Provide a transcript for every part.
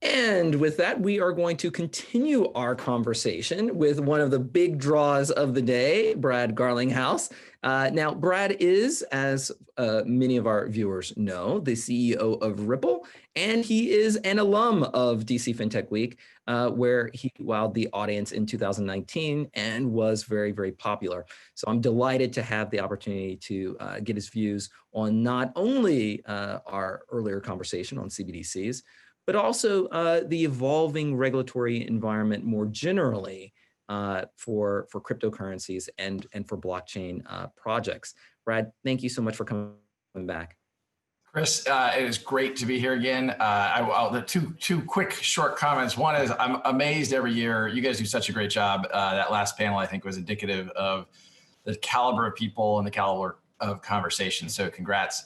And with that, we are going to continue our conversation with one of the big draws of the day, Brad Garlinghouse. Now, Brad is, as many of our viewers know, the CEO of Ripple, and he is an alum of DC Fintech Week, where he wowed the audience in 2019 and was very, very popular. So I'm delighted to have the opportunity to get his views on not only our earlier conversation on CBDCs, but also the evolving regulatory environment more generally for cryptocurrencies and for blockchain projects. Brad, thank you so much for coming back. Chris, it is great to be here again. The two quick short comments. One is I'm amazed every year. You guys do such a great job. That last panel, I think, was indicative of the caliber of people and the caliber of conversation. So congrats.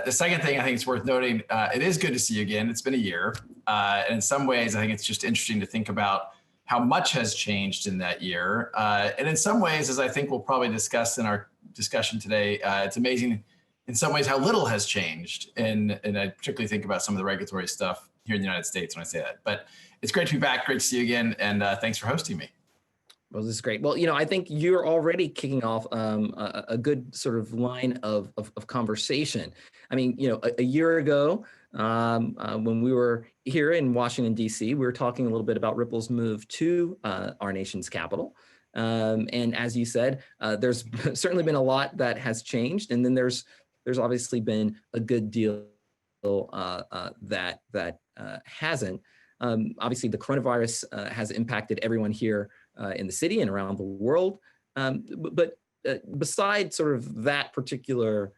The second thing I think it's worth noting, it is good to see you again. It's been a year. And in some ways, I think it's just interesting to think about how much has changed in that year. And in some ways, as I think we'll probably discuss in our discussion today, it's amazing in some ways how little has changed. And I particularly think about some of the regulatory stuff here in the United States when I say that. But it's great to be back. Great to see you again. And thanks for hosting me. Well, this is great. Well, I think you're already kicking off a good sort of line of conversation. I mean, a year ago, when we were here in Washington, D.C., we were talking a little bit about Ripple's move to our nation's capital. And as you said, there's certainly been a lot that has changed. And then there's obviously been a good deal that hasn't. Obviously, the coronavirus has impacted everyone here in the city and around the world. But beside sort of that particular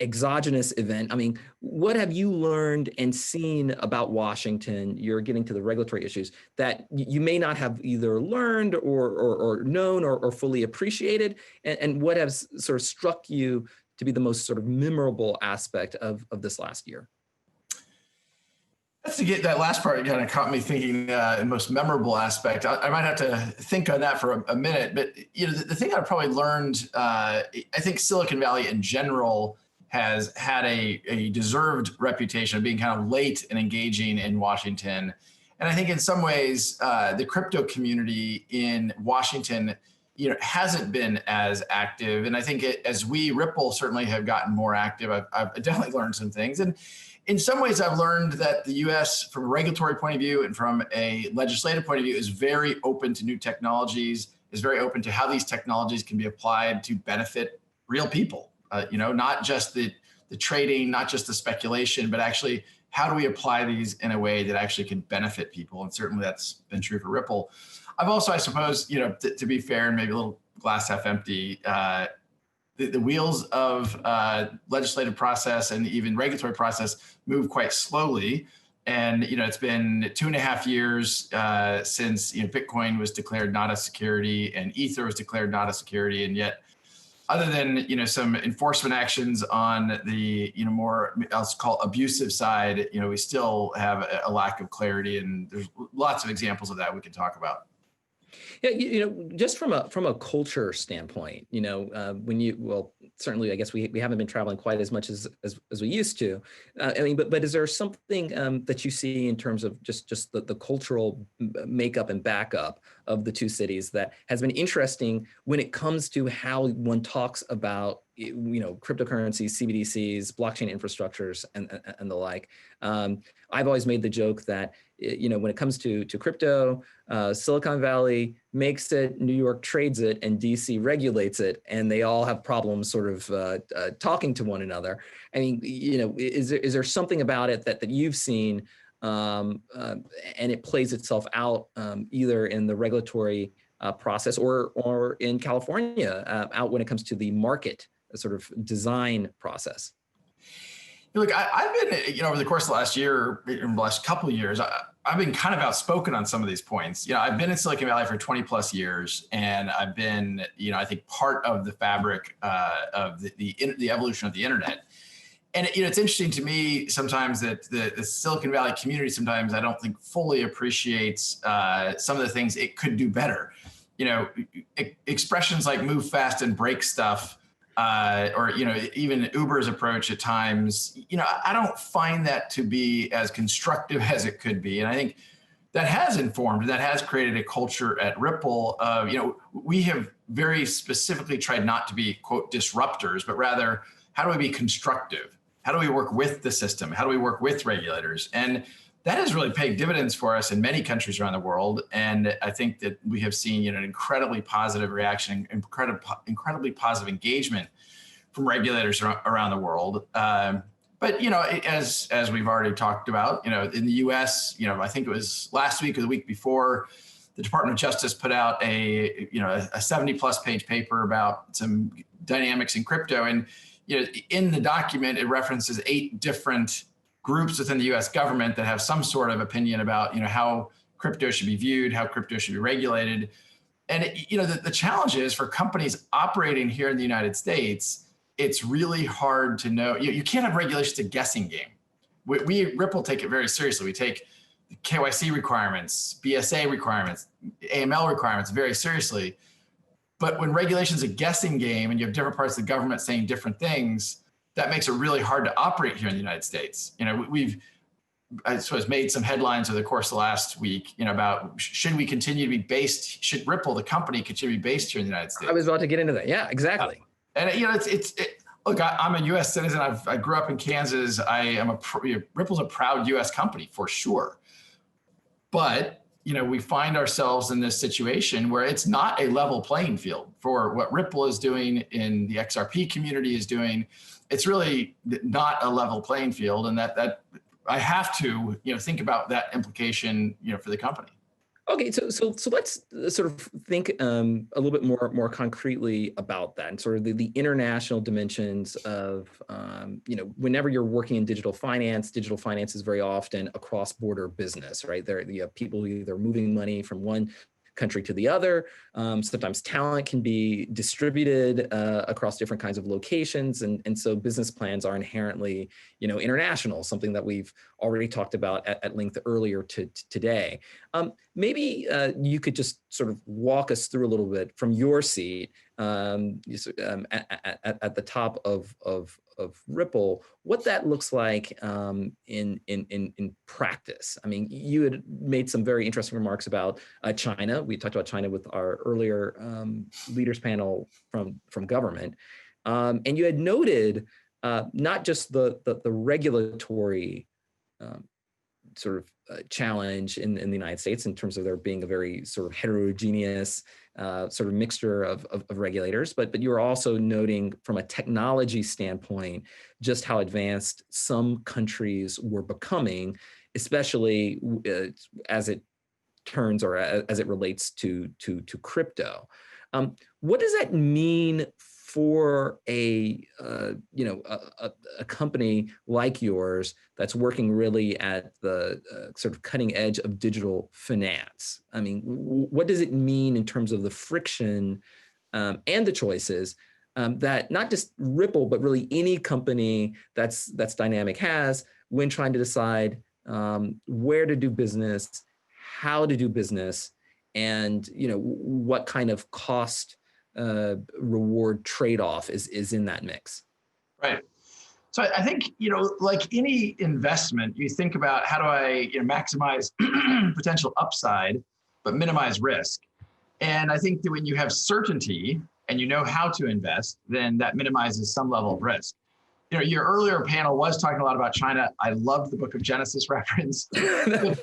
exogenous event, I mean, what have you learned and seen about Washington? You're getting to the regulatory issues that you may not have either learned or known or fully appreciated, and what has sort of struck you to be the most sort of memorable aspect of this last year? To get that last part, kind of caught me thinking the most memorable aspect. I might have to think on that for a minute, but the thing I probably learned, I think Silicon Valley in general has had a deserved reputation of being kind of late and engaging in Washington. And I think in some ways, the crypto community in Washington, hasn't been as active. And I think as we, Ripple, certainly have gotten more active, I've definitely learned some things. And in some ways, I've learned that the US, from a regulatory point of view and from a legislative point of view, is very open to new technologies, is very open to how these technologies can be applied to benefit real people. Not just the trading, not just the speculation, but actually how do we apply these in a way that actually can benefit people? And certainly that's been true for Ripple. I've also, I suppose, to be fair and maybe a little glass half empty, the wheels of legislative process and even regulatory process move quite slowly. And it's been 2.5 years since Bitcoin was declared not a security and Ether was declared not a security, and yet, other than some enforcement actions on the more I'll call abusive side, we still have a lack of clarity, and there's lots of examples of that we can talk about. Yeah, just from a culture standpoint, certainly, I guess we haven't been traveling quite as much as we used to. But is there something that you see in terms of just the cultural makeup and backup of the two cities that has been interesting when it comes to how one talks about cryptocurrencies, CBDCs, blockchain infrastructures, and the like? I've always made the joke that when it comes to crypto, Silicon Valley makes it, New York trades it, and DC regulates it, and they all have problems sort of talking to one another. I mean, is there something about it that you've seen, and it plays itself out either in the regulatory process or in California out when it comes to the market sort of design process? Look, I've been, over the course of the last year, in the last couple of years, I've been kind of outspoken on some of these points. I've been in Silicon Valley for 20 plus years, and I've been, I think, part of the fabric of the evolution of the internet. And it's interesting to me sometimes that the Silicon Valley community sometimes I don't think fully appreciates some of the things it could do better. Expressions like move fast and break stuff. Or even Uber's approach at times, I don't find that to be as constructive as it could be. And I think that has informed and that has created a culture at Ripple of, we have very specifically tried not to be, quote, disruptors, but rather, how do we be constructive? How do we work with the system? How do we work with regulators? And that has really paid dividends for us in many countries around the world. And I think that we have seen, an incredibly positive reaction, incredibly positive engagement from regulators around the world. But as we've already talked about, in the U.S., I think it was last week or the week before, the Department of Justice put out a 70+ page paper about some dynamics in crypto, and in the document it references 8 different groups within the U.S. government that have some sort of opinion about how crypto should be viewed, how crypto should be regulated, and the challenge is for companies operating here in the United States. It's really hard to know. You can't have regulation. It's a guessing game. We at Ripple take it very seriously. We take the KYC requirements, BSA requirements, AML requirements very seriously. But when regulation is a guessing game and you have different parts of the government saying different things, that makes it really hard to operate here in the United States. We've, I suppose, made some headlines over the course of the last week, about should we continue to be based, should Ripple, the company, continue to be based here in the United States? I was about to get into that. Yeah, exactly. And look, I'm a U.S. citizen. I grew up in Kansas. Ripple's a proud U.S. company for sure. But we find ourselves in this situation where it's not a level playing field for what Ripple is doing in the XRP community is doing. It's really not a level playing field, and that I have to think about that implication for the company. Okay, so let's sort of think a little bit more concretely about that, and sort of the international dimensions of whenever you're working in digital finance is very often a cross-border business, right? You have people either moving money from one country to the other. Sometimes talent can be distributed across different kinds of locations, and so business plans are inherently international, something that we've already talked about at length earlier today. Maybe you could just sort of walk us through a little bit from your seat at the top of Ripple, what that looks like in practice. I mean, you had made some very interesting remarks about China. We talked about China with our earlier leaders panel from government, and you had noted not just the regulatory sort of challenge in the United States in terms of there being a very sort of heterogeneous sort of mixture of regulators, but you were also noting from a technology standpoint just how advanced some countries were becoming, especially as it turns or as it relates to crypto. What does that mean for a company like yours that's working really at the sort of cutting edge of digital finance? I mean, what does it mean in terms of the friction and the choices that not just Ripple, but really any company that's dynamic has when trying to decide where to do business, how to do business, and what kind of cost reward trade-off is in that mix? Right. So I think, like any investment, you think about how do I maximize potential upside, but minimize risk. And I think that when you have certainty and you know how to invest, then that minimizes some level of risk. Your earlier panel was talking a lot about China. I loved the Book of Genesis reference. The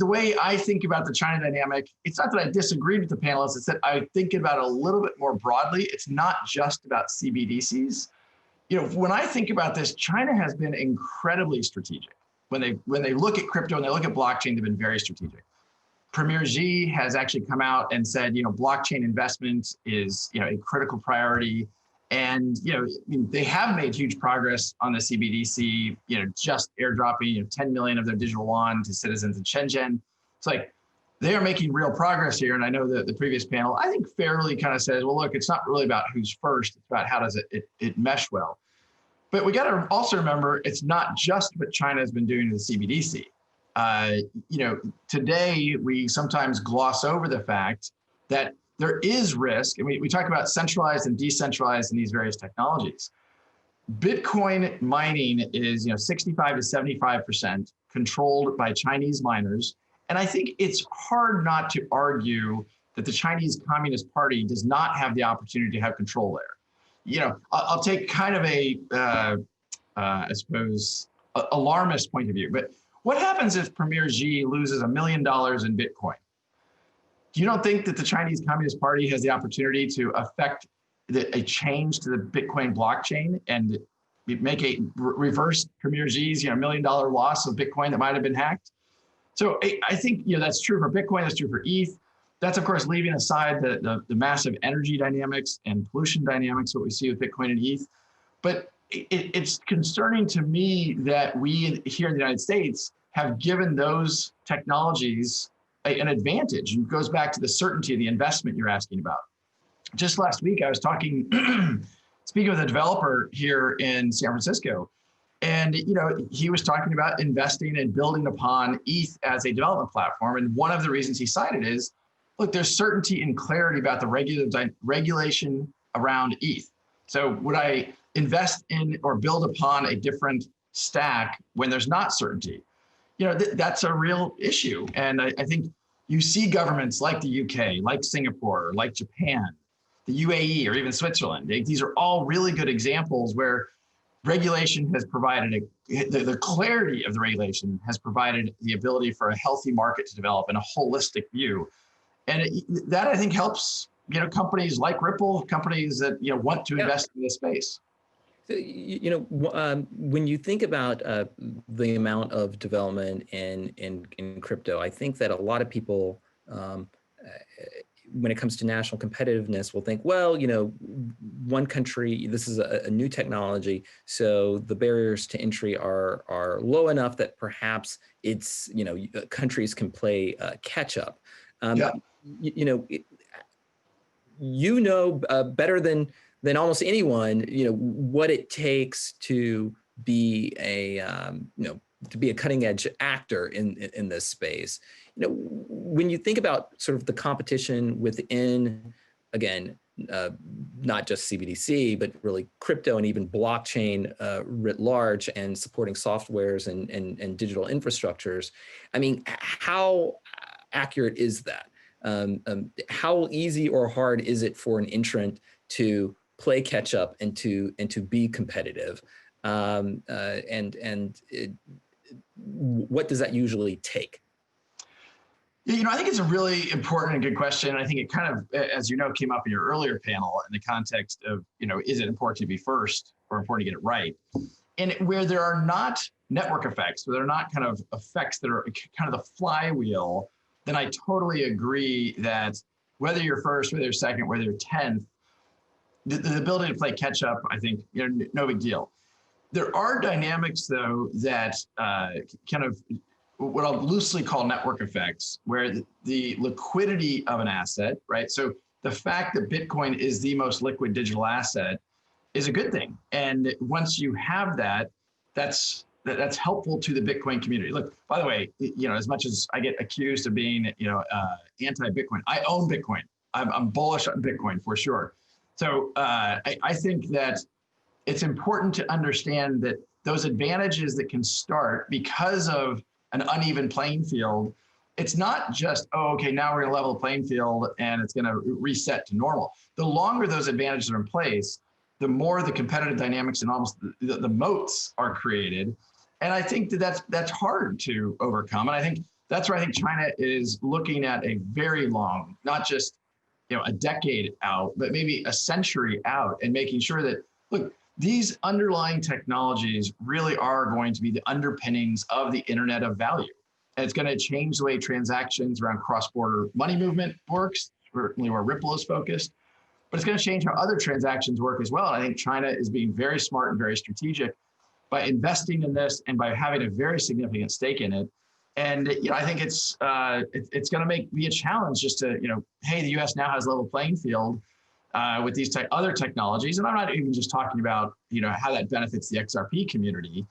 way I think about the China dynamic, it's not that I disagreed with the panelists, it's that I think about it a little bit more broadly. It's not just about CBDCs. When I think about this, China has been incredibly strategic. When they look at crypto and they look at blockchain, they've been very strategic. Premier Xi has actually come out and said, blockchain investment is, a critical priority. And they have made huge progress on the CBDC, just airdropping 10 million of their digital yuan to citizens in Shenzhen. It's like they are making real progress here. And I know that the previous panel, I think, fairly kind of says, well, look, it's not really about who's first. It's about how does it mesh well. But we got to also remember, it's not just what China has been doing to the CBDC. Today we sometimes gloss over the fact that there is risk, and we talk about centralized and decentralized in these various technologies. Bitcoin mining is 65 to 75% controlled by Chinese miners. And I think it's hard not to argue that the Chinese Communist Party does not have the opportunity to have control there. I'll take kind of I suppose, alarmist point of view, but what happens if Premier Xi loses $1 million in Bitcoin? You don't think that the Chinese Communist Party has the opportunity to affect a change to the Bitcoin blockchain and make a reverse Premier Xi's $1 million loss of Bitcoin that might have been hacked? So I think that's true for Bitcoin, that's true for ETH. That's of course leaving aside the massive energy dynamics and pollution dynamics, what we see with Bitcoin and ETH. But it's concerning to me that we here in the United States have given those technologies an advantage. And it goes back to the certainty of the investment you're asking about. Just last week, I was speaking with a developer here in San Francisco, and he was talking about investing and building upon ETH as a development platform. And one of the reasons he cited is, look, there's certainty and clarity about the regulation around ETH. So would I invest in or build upon a different stack when there's not certainty? That's a real issue. And I think you see governments like the UK, like Singapore, like Japan, the UAE, or even Switzerland. These are all really good examples where regulation has provided the clarity of the regulation has provided the ability for a healthy market to develop in a holistic view. And that I think helps, companies like Ripple, companies that, want to invest in this space. So, when you think about the amount of development in crypto, I think that a lot of people, when it comes to national competitiveness, will think, well, one country, this is a new technology, so the barriers to entry are low enough that perhaps it's, countries can play catch up. Better than almost anyone, what it takes to be a cutting edge actor in this space. When you think about sort of the competition within, again, not just CBDC, but really crypto and even blockchain writ large, and supporting softwares and digital infrastructures, I mean, how accurate is that? How easy or hard is it for an entrant to play catch up and to be competitive? What does that usually take? I think it's a really important and good question. I think it kind of, as came up in your earlier panel in the context of, is it important to be first or important to get it right? And where there are not network effects, where there are not kind of effects that are kind of the flywheel, then I totally agree that whether you're first, whether you're second, whether you're 10th, the ability to play catch up, I think, no big deal. There are dynamics, though, that kind of what I'll loosely call network effects, where the liquidity of an asset, right? So the fact that Bitcoin is the most liquid digital asset is a good thing. And once you have that, that's helpful to the Bitcoin community. Look, by the way, as much as I get accused of being, anti-Bitcoin, I own Bitcoin. I'm bullish on Bitcoin for sure. So I think that it's important to understand that those advantages that can start because of an uneven playing field, it's not just, okay, now we're gonna level the playing field and it's gonna reset to normal. The longer those advantages are in place, the more the competitive dynamics and almost the moats are created. And I think that's hard to overcome. And I think that's where I think China is looking at a very long, not just a decade out, but maybe a century out, and making sure that, look, these underlying technologies really are going to be the underpinnings of the Internet of Value. And it's going to change the way transactions around cross-border money movement works, certainly where Ripple is focused, but it's going to change how other transactions work as well. And I think China is being very smart and very strategic by investing in this and by having a very significant stake in it. And I think it's going to be a challenge just to, hey, the U.S. now has a level playing field with these other technologies. And I'm not even just talking about, how that benefits the XRP community,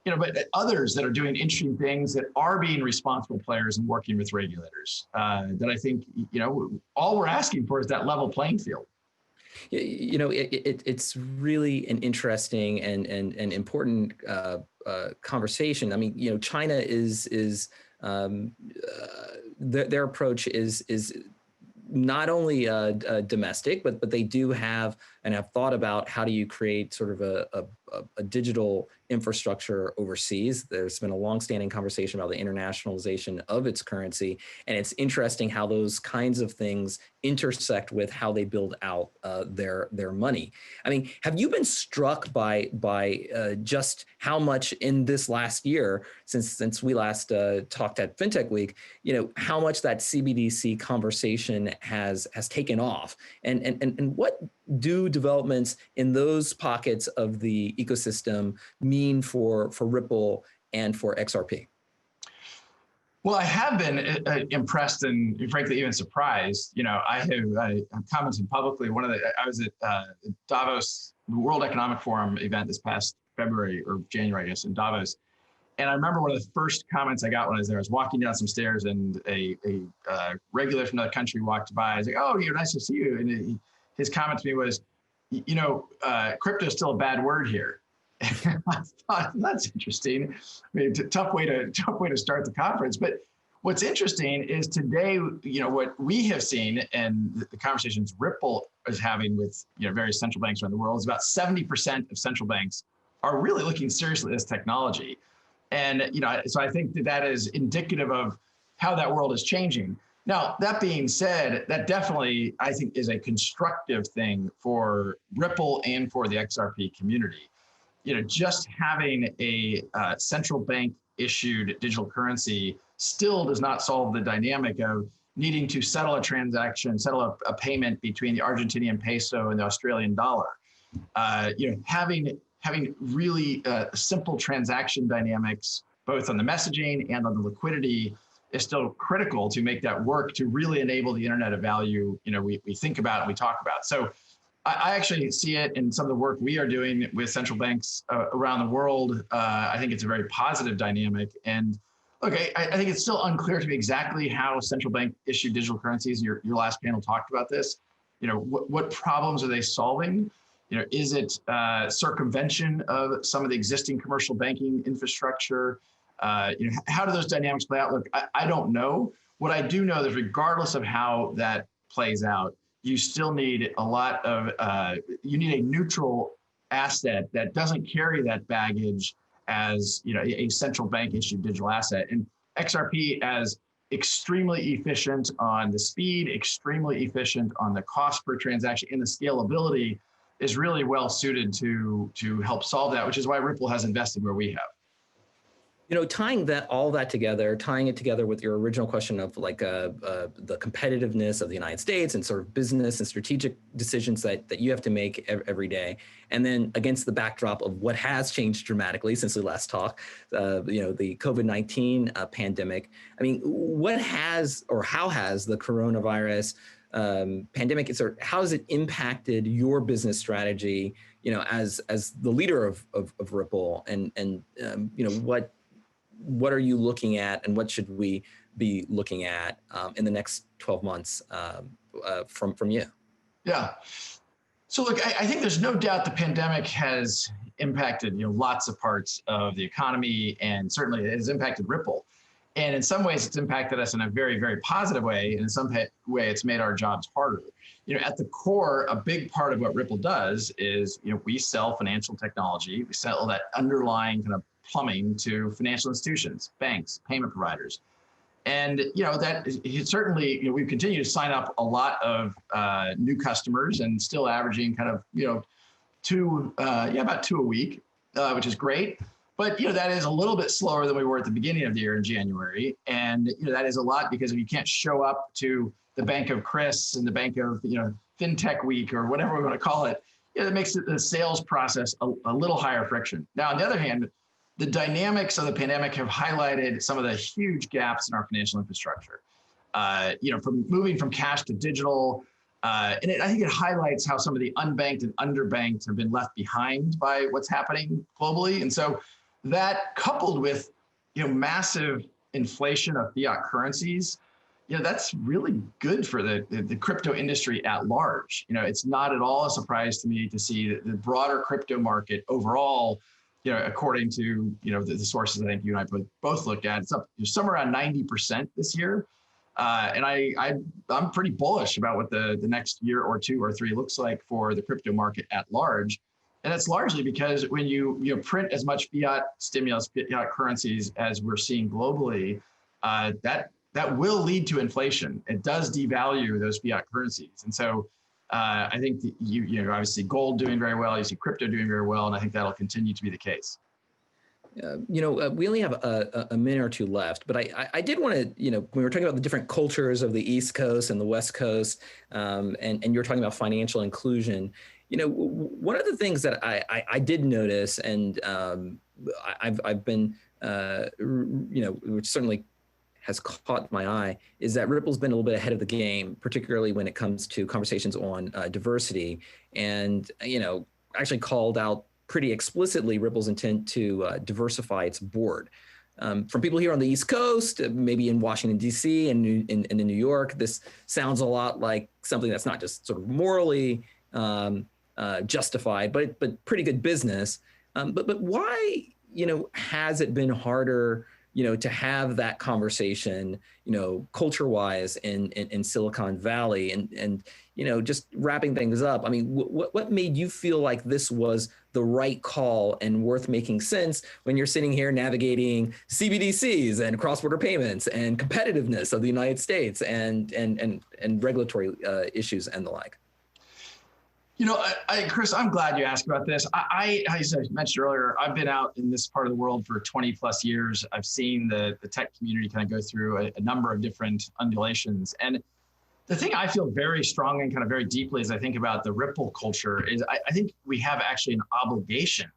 but others that are doing interesting things that are being responsible players and working with regulators that I think, all we're asking for is that level playing field. It's really an interesting and important conversation. I mean, China is their approach is not only domestic, but they do have and have thought about how do you create sort of a digital infrastructure overseas. There's been a longstanding conversation about the internationalization of its currency, and it's interesting how those kinds of things intersect with how they build out their money. I mean, have you been struck by just how much in this last year, since we last talked at FinTech Week, how much that CBDC conversation has taken off, and what do developments in those pockets of the ecosystem mean for Ripple and for XRP? Well, I have been impressed and frankly even surprised. I have commented publicly. I was at Davos World Economic Forum event this past February or January, I guess, in Davos. And I remember one of the first comments I got when I was there. I was walking down some stairs, and a regular from another country walked by. I was like, "Oh, you're nice to see you." And his comment to me was, "Crypto is still a bad word here." And I thought, that's interesting. I mean, tough way to start the conference. But what's interesting is today, what we have seen and the conversations Ripple is having with various central banks around the world is about 70% of central banks are really looking seriously at this technology. And so I think that is indicative of how that world is changing. Now, that being said, that definitely, I think, is a constructive thing for Ripple and for the XRP community. Just having a central bank issued digital currency still does not solve the dynamic of needing to settle a transaction, settle a payment between the Argentinian peso and the Australian dollar. Having really simple transaction dynamics, both on the messaging and on the liquidity, is still critical to make that work to really enable the internet of value we think about and we talk about. So I actually see it in some of the work we are doing with central banks around the world. I think it's a very positive dynamic. And look, I think it's still unclear to me exactly how central bank issued digital currencies, your last panel talked about this, what problems are they solving? Is it circumvention of some of the existing commercial banking infrastructure? How do those dynamics play out? Look, I don't know. What I do know is regardless of how that plays out, you still need you need a neutral asset that doesn't carry that baggage as a central bank issued digital asset. And XRP as extremely efficient on the speed, extremely efficient on the cost per transaction, and the scalability is really well suited to help solve that, which is why Ripple has invested where we have. Tying it together with your original question of the competitiveness of the United States and sort of business and strategic decisions that you have to make every day, and then against the backdrop of what has changed dramatically since we last talked, the COVID-19 pandemic. I mean, how has the coronavirus pandemic, how has it impacted your business strategy, as the leader of Ripple, and what are you looking at, and what should we be looking at in the next 12 months from you? Yeah. So look, I think there's no doubt the pandemic has impacted lots of parts of the economy, and certainly it has impacted Ripple. And in some ways, it's impacted us in a very, very positive way. And in some way, it's made our jobs harder. At the core, a big part of what Ripple does is, we sell financial technology. We sell that underlying kind of plumbing to financial institutions, banks, payment providers. And, that certainly, we've continued to sign up a lot of new customers, and still averaging kind of, about 2 a week, which is great. But that is a little bit slower than we were at the beginning of the year in January, and that is a lot because if you can't show up to the Bank of Chris and the Bank of FinTech Week or whatever we want to call it, it makes the sales process a little higher friction. Now, on the other hand, the dynamics of the pandemic have highlighted some of the huge gaps in our financial infrastructure. From moving from cash to digital, and I think it highlights how some of the unbanked and underbanked have been left behind by what's happening globally, and so. That coupled with massive inflation of fiat currencies, that's really good for the crypto industry at large. It's not at all a surprise to me to see that the broader crypto market overall, according to, the sources I think you and I both looked at, it's up somewhere around 90% this year. And I'm pretty bullish about what the next year or two or three looks like for the crypto market at large. And that's largely because when you print as much fiat stimulus, fiat currencies as we're seeing globally, that will lead to inflation. It does devalue those fiat currencies. And so I think you obviously gold doing very well, you see crypto doing very well, and I think that'll continue to be the case. We only have a minute or two left, but I did want to, when we were talking about the different cultures of the East Coast and the West Coast, and you're talking about financial inclusion, one of the things that I did notice, and I've been, which certainly has caught my eye, is that Ripple's been a little bit ahead of the game, particularly when it comes to conversations on diversity, and actually called out pretty explicitly Ripple's intent to diversify its board. From people here on the East Coast, maybe in Washington, D.C. and in New York, this sounds a lot like something that's not just sort of morally justified, but pretty good business. But why, has it been harder, to have that conversation, culture-wise in Silicon Valley, and just wrapping things up? I mean, what made you feel like this was the right call and worth making sense when you're sitting here navigating CBDCs and cross-border payments and competitiveness of the United States and regulatory issues and the like? Chris, I'm glad you asked about this. As I mentioned earlier, I've been out in this part of the world for 20 plus years. I've seen the tech community kind of go through a number of different undulations. And the thing I feel very strongly and kind of very deeply as I think about the Ripple culture is I think we have actually an obligation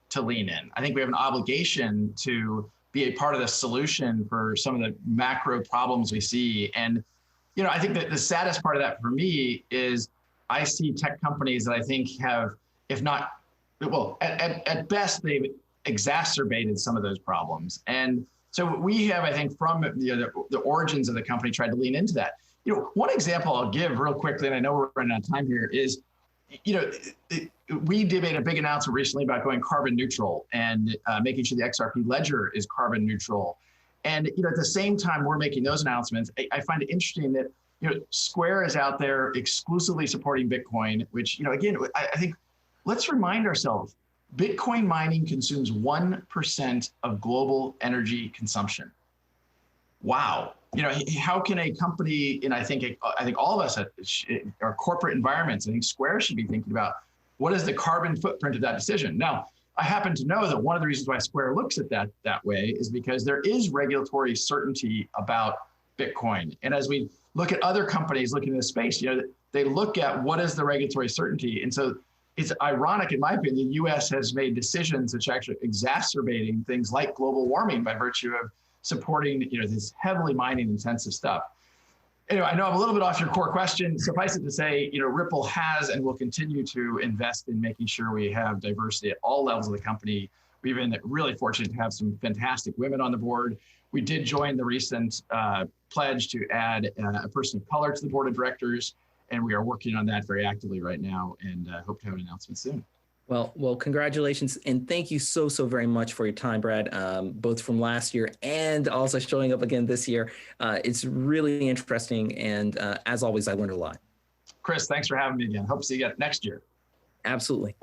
to lean in. I think we have an obligation to be a part of the solution for some of the macro problems we see. And, I think that the saddest part of that for me is I see tech companies that I think have, if not, well, at best, they've exacerbated some of those problems. And so we have, I think, from the origins of the company, tried to lean into that. One example I'll give real quickly, and I know we're running out of time here, is, we made a big announcement recently about going carbon neutral and making sure the XRP ledger is carbon neutral. And, at the same time we're making those announcements, I find it interesting that, Square is out there exclusively supporting Bitcoin, which, again, I think let's remind ourselves, Bitcoin mining consumes 1% of global energy consumption. Wow. How can a company, and I think all of us at our corporate environments, I think Square should be thinking about what is the carbon footprint of that decision. Now, I happen to know that one of the reasons why Square looks at that way is because there is regulatory certainty about Bitcoin. And as we look at other companies looking in the space, they look at what is the regulatory certainty. And so it's ironic, in my opinion, the US has made decisions which are actually exacerbating things like global warming by virtue of supporting, this heavily mining intensive stuff. Anyway, I know I'm a little bit off your core question. Suffice it to say, Ripple has and will continue to invest in making sure we have diversity at all levels of the company. We've been really fortunate to have some fantastic women on the board. We did join the recent pledge to add a person of color to the board of directors, and we are working on that very actively right now, and hope to have an announcement soon. Well, congratulations, and thank you so very much for your time, Brad, both from last year and also showing up again this year. It's really interesting, and as always, I learned a lot. Chris, thanks for having me again. Hope to see you next year. Absolutely.